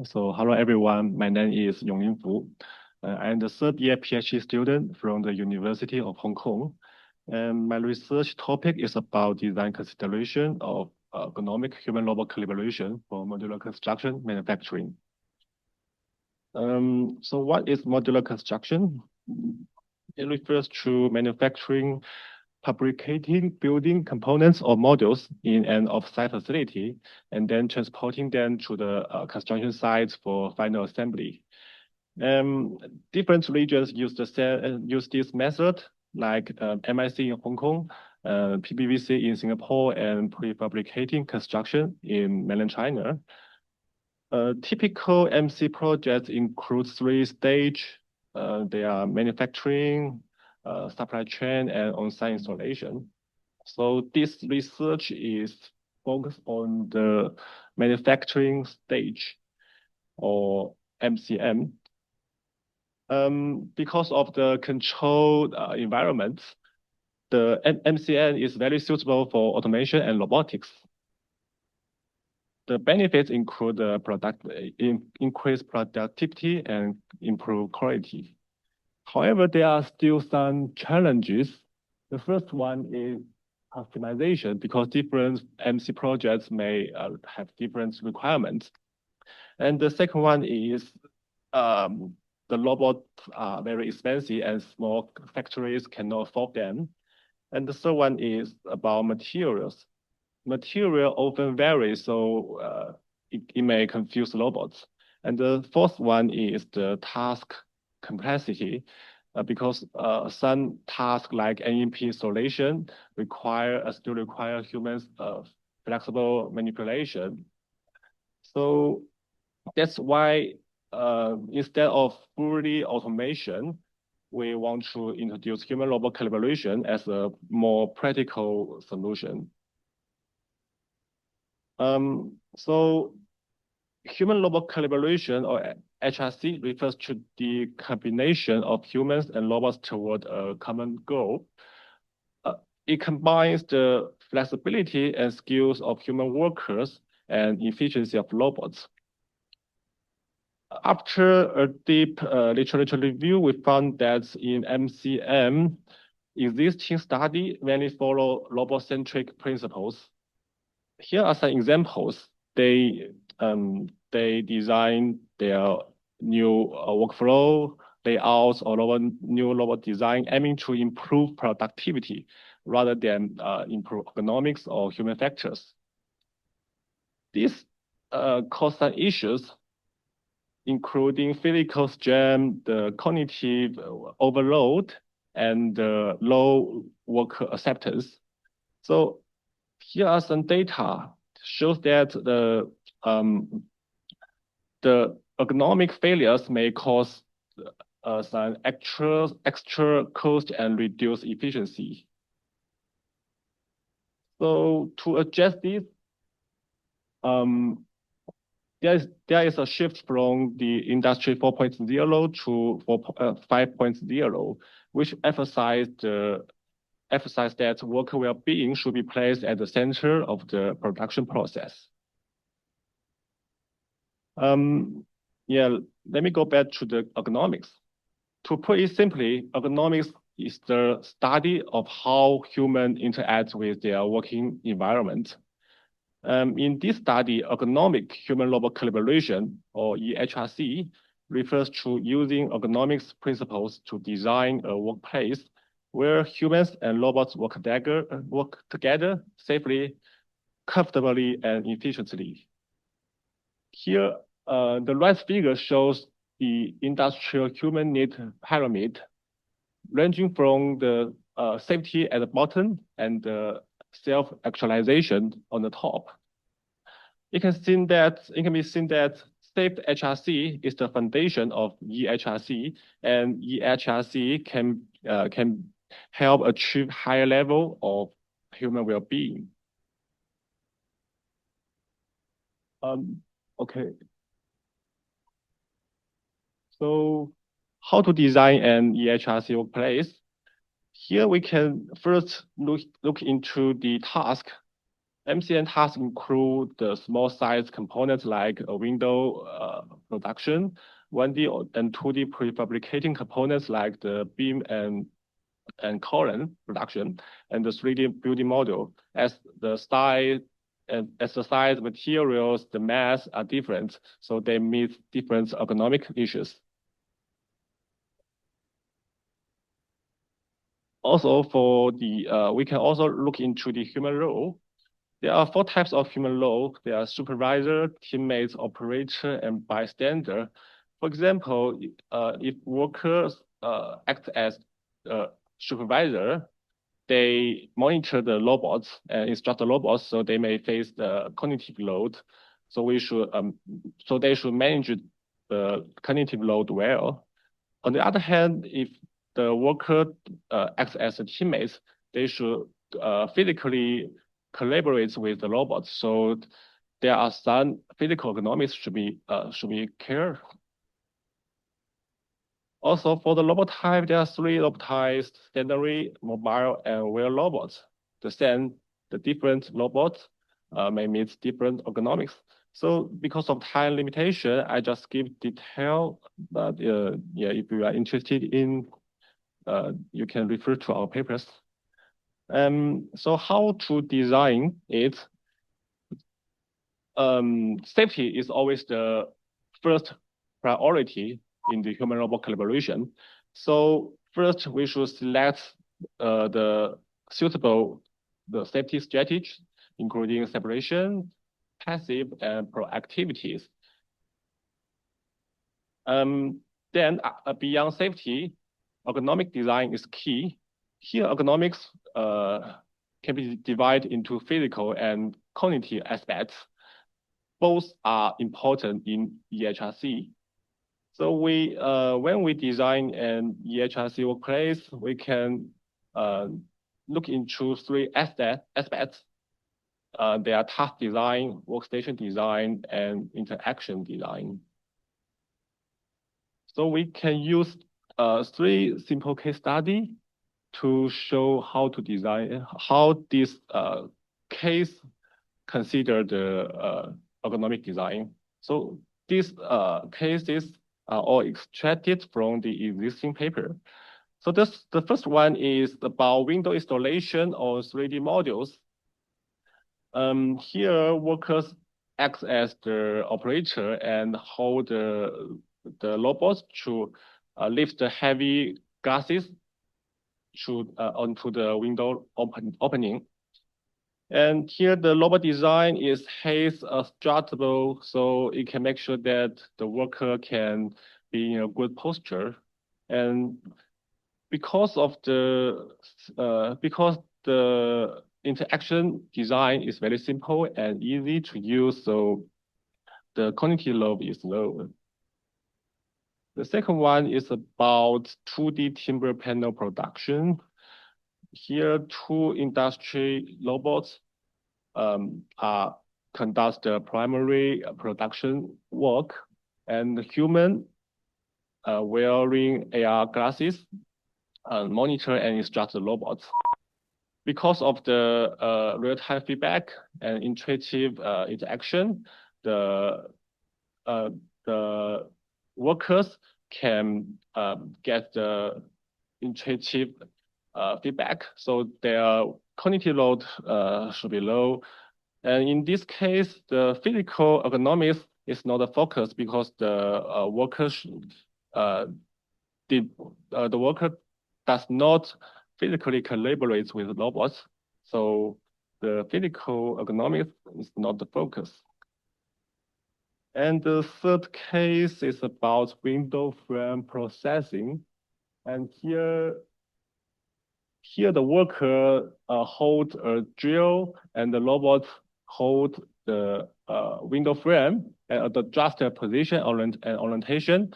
So hello everyone, my name is Yonglin. I am the third year PhD student from the University of Hong Kong. And my research topic is about design consideration of ergonomic human-robot collaboration for modular construction manufacturing. So what is modular construction? It refers to manufacturing, fabricating building components or modules in an off-site facility, and then transporting them to the construction sites for final assembly. Different regions use this method, like MIC in Hong Kong, PBVC in Singapore, and prefabricating construction in mainland China. Typical MC projects include 3 stages. They are manufacturing, supply chain, and on-site installation. So this research is focused on the manufacturing stage, or MCM. Because of the controlled environment, the MCM is very suitable for automation and robotics. The benefits include increased productivity and improved quality. However, there are still some challenges. The first one is customization, because different MC projects may have different requirements. And the second one is the robots are very expensive and small factories cannot afford them. And the third one is about materials. Material often varies, so it may confuse robots. And the fourth one is the task complexity, because some tasks like NEP installation still require humans flexible manipulation. So that's why instead of fully automation, we want to introduce human-robot collaboration as a more practical solution. So human-robot collaboration, or HRC, refers to the combination of humans and robots toward a common goal. It combines the flexibility and skills of human workers and efficiency of robots. After a deep literature review, we found that in MCM, existing studies mainly follow robot-centric principles. Here are some examples. They design their new workflow layouts or new robot design, aiming to improve productivity rather than improve ergonomics or human factors. These cause some issues, including physical strain, the cognitive overload, and the low worker acceptance. So here are some data shows that the ergonomic failures may cause some extra cost and reduce efficiency. So to address this, there is a shift from the industry 4.0 to 5.0, which emphasize that worker well-being should be placed at the center of the production process. Let me go back to the ergonomics. To put it simply, ergonomics is the study of how humans interact with their working environment. In this study, ergonomic human-robot collaboration, or EHRC, refers to using ergonomics principles to design a workplace where humans and robots work together safely, comfortably, and efficiently. Here, the right figure shows the industrial human need pyramid, ranging from the safety at the bottom and the self-actualization on the top. It can be seen that safe HRC is the foundation of EHRC, and EHRC can help achieve higher level of human well-being. Okay. So how to design an EHRC workplace? Here we can first look into the task MCN tasks include the small size components like a window production, 1D and 2D prefabricating components like the beam and column production, and the 3D building model. As the size, materials, the mass are different, so they meet different ergonomic issues. Also, for the we can also look into the human role. There are 4 types of human role. There are supervisor, teammates, operator, and bystander. For example, if workers act as supervisor, they monitor the robots and instruct the robots, so they may face the cognitive load. So they should manage the cognitive load well. On the other hand, if the worker acts as a teammate, they should physically collaborate with the robots. So there are some physical ergonomics should be cared. Also, for the robot type, there are 3 robotized, stationary, mobile, and wheel robots. The different robots may meet different ergonomics. So because of time limitation, I just give detail, but yeah, if you are interested in, you can refer to our papers. So how to design it? Safety is always the first priority in the human-robot collaboration. So first, we should select the suitable safety strategy, including separation, passive, and proactivities. Then beyond safety, ergonomic design is key. Here, ergonomics can be divided into physical and cognitive aspects. Both are important in EHRC. So when we design an EHRC workplace, we can look into 3 aspects. They are task design, workstation design, and interaction design. So we can use 3 simple case studies to show how to design, how this case consider the ergonomic design. So these cases are all extracted from the existing paper. So the first one is about window installation on 3D modules. Here, workers act as the operator and hold the robots to lift the heavy glasses onto the window opening. And here the robot design is height adjustable, so it can make sure that the worker can be in a good posture. And because the interaction design is very simple and easy to use, so the cognitive load is low. The second one is about 2D timber panel production. Here, 2 industry robots conduct the primary production work, and the human wearing AR glasses monitor and instruct the robots. Because of the real-time feedback and intuitive interaction, the workers can get the intuitive feedback, so their cognitive load should be low. And in this case, the physical ergonomics is not a focus because the worker does not physically collaborate with robots, so the physical ergonomics is not the focus. And the third case is about window frame processing, and here the worker hold a drill and the robot hold the window frame and adjust their position and orientation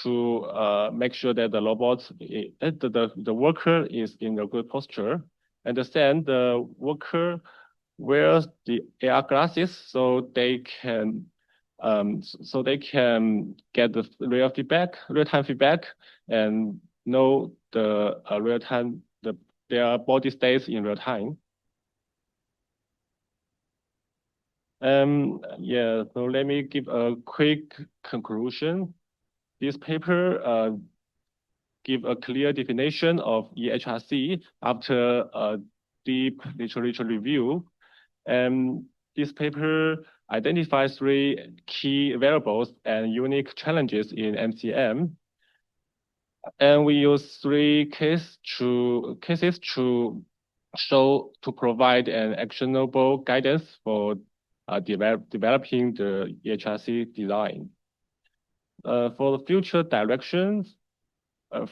to make sure that the worker is in a good posture. And then the worker wears the AR glasses so they can get the real-time feedback and know the real-time their body states in real time. Yeah, so let me give a quick conclusion. This paper give a clear definition of EHRC after a deep literature review. And this paper identifies 3 key variables and unique challenges in MCM. And we use 3 cases to provide an actionable guidance for developing the EHRC design. For the future directions,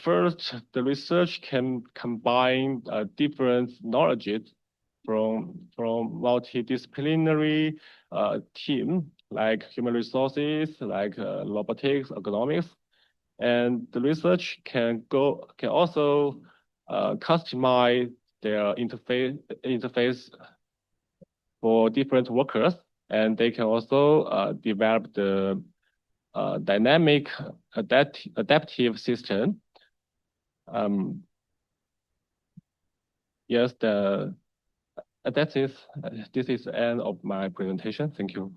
first, the research can combine different knowledges from multidisciplinary team like human resources, like robotics, ergonomics, and the research can also customize their interface for different workers, and they can also develop the dynamic adaptive system. Yes, this is the end of my presentation. Thank you.